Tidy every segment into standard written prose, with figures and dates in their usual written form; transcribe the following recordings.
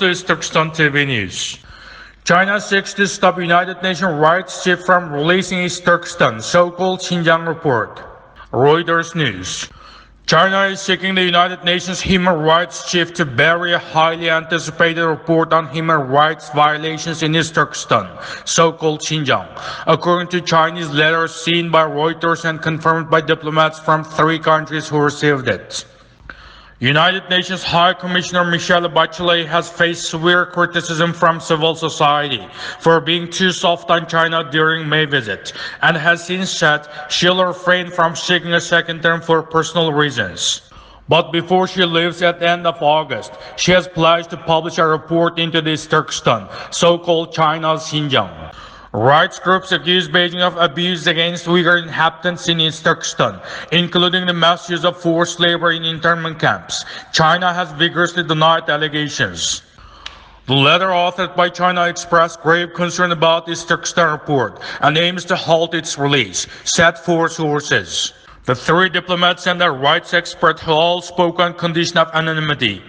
to East Turkestan TV News. China seeks to stop United Nations rights chief from releasing East Turkestan, so-called Xinjiang report. Reuters News. China is seeking the United Nations human rights chief to bury a highly anticipated report on human rights violations in East Turkestan, so-called Xinjiang, according to Chinese letters seen by Reuters and confirmed by diplomats from 3 countries who received it. United Nations High Commissioner Michelle Bachelet has faced severe criticism from civil society for being too soft on China during May visit, and has since said she'll refrain from seeking a second term for personal reasons. But before she leaves at the end of August, she has pledged to publish a report into this Turkestan, so-called China's Xinjiang. Rights groups accuse Beijing of abuse against Uyghur inhabitants in East Turkestan, including the mass use of forced labor in internment camps. China has vigorously denied allegations. The letter authored by China expressed grave concern about East Turkestan report and aims to halt its release, said 4 sources. The 3 diplomats and a rights expert who all spoke on condition of anonymity.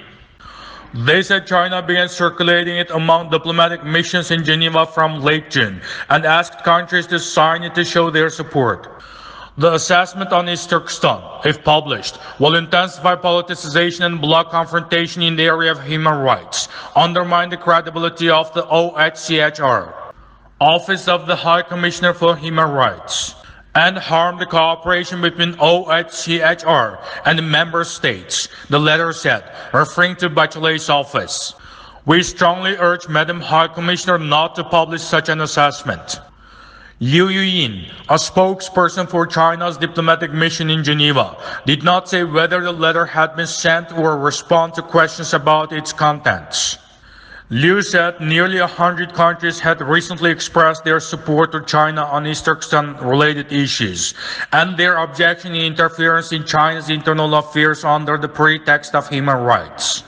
They said China began circulating it among diplomatic missions in Geneva from late June and asked countries to sign it to show their support. The assessment on East Turkestan, if published, will intensify politicization and block confrontation in the area of human rights, undermine the credibility of the OHCHR, Office of the High Commissioner for Human Rights, and harm the cooperation between OHCHR and the member states, the letter said, referring to Bachelet's office. We strongly urge Madam High Commissioner not to publish such an assessment. Yu Yuyin, a spokesperson for China's diplomatic mission in Geneva, did not say whether the letter had been sent or respond to questions about its contents. Liu said nearly 100 countries had recently expressed their support to China on East Turkestan-related issues, and their objection to interference in China's internal affairs under the pretext of human rights.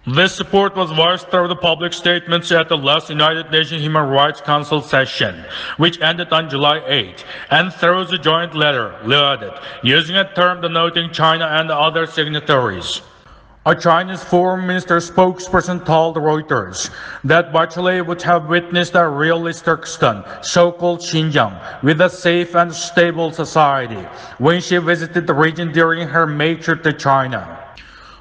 This support was voiced through the public statements at the last United Nations Human Rights Council session, which ended on July 8, and through the joint letter, Liu added, using a term denoting China and the other signatories. A Chinese foreign minister spokesperson told Reuters that Bachelet would have witnessed a real East Turkestan, so-called Xinjiang, with a safe and stable society when she visited the region during her May trip to China.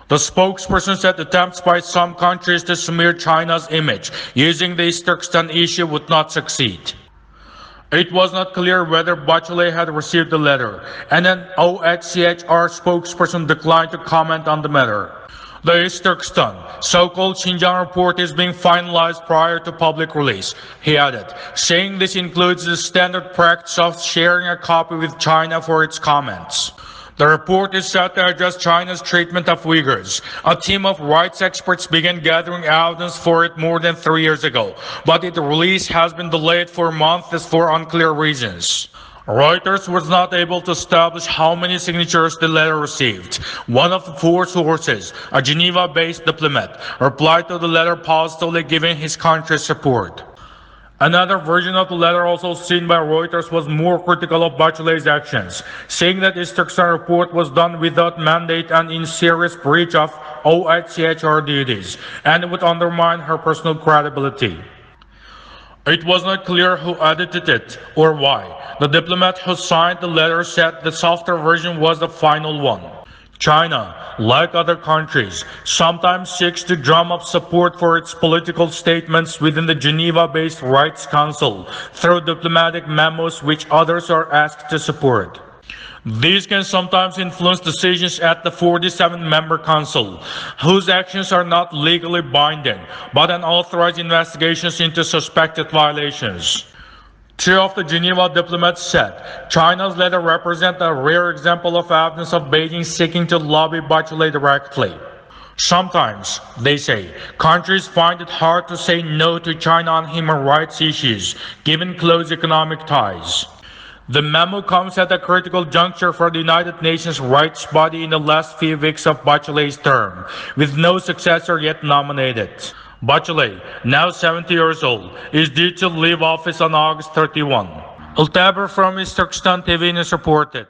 The spokesperson said attempts by some countries to smear China's image using the East Turkestan issue would not succeed. It was not clear whether Bachelet had received the letter, and an OHCHR spokesperson declined to comment on the matter. The East Turkestan, so-called Xinjiang report is being finalized prior to public release, he added, saying this includes the standard practice of sharing a copy with China for its comments. The report is set to address China's treatment of Uyghurs. A team of rights experts began gathering evidence for it more than 3 years ago, but its release has been delayed for months for unclear reasons. Reuters was not able to establish how many signatures the letter received. One of the 4 sources, a Geneva-based diplomat, replied to the letter positively giving his country's support. Another version of the letter also seen by Reuters was more critical of Bachelet's actions, saying that East Turkestan report was done without mandate and in serious breach of OHCHR duties, and would undermine her personal credibility. It was not clear who edited it or why. The diplomat who signed the letter said the softer version was the final one. China, like other countries, sometimes seeks to drum up support for its political statements within the Geneva-based Rights Council through diplomatic memos which others are asked to support. These can sometimes influence decisions at the 47-member council, whose actions are not legally binding, but unauthorized investigations into suspected violations. 2 of the Geneva diplomats said China's letter represents a rare example of evidence of Beijing seeking to lobby Bachelet directly. Sometimes, they say, countries find it hard to say no to China on human rights issues, given close economic ties. The memo comes at a critical juncture for the United Nations rights body in the last few weeks of Bachelet's term, with no successor yet nominated. Bachelet, now 70 years old, is due to leave office on August 31. Ultaber from East Turkestan TV News reported.